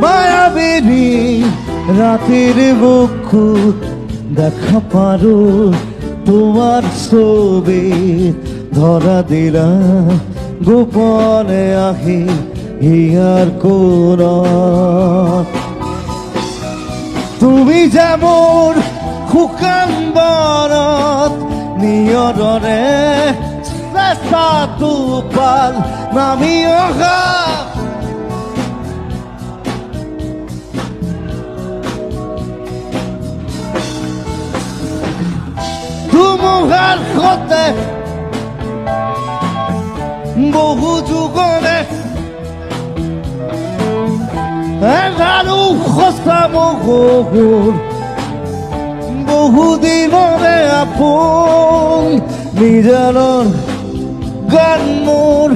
মায়াবিনী রাতের বুকুত দেখা পারো তোমার ছবি ধরা দিলা গোপনে আহি হিয়ার কোন তুমি যেমন শুকান বনত নিয়ৰৰে চেষ্টা টোপাল নামি অহা ধুমুহাৰ সতে বহু যুগৰে এজানো সঁচা মহুৰ বহুদিনৰে আপোন নিজানৰ গান মোৰ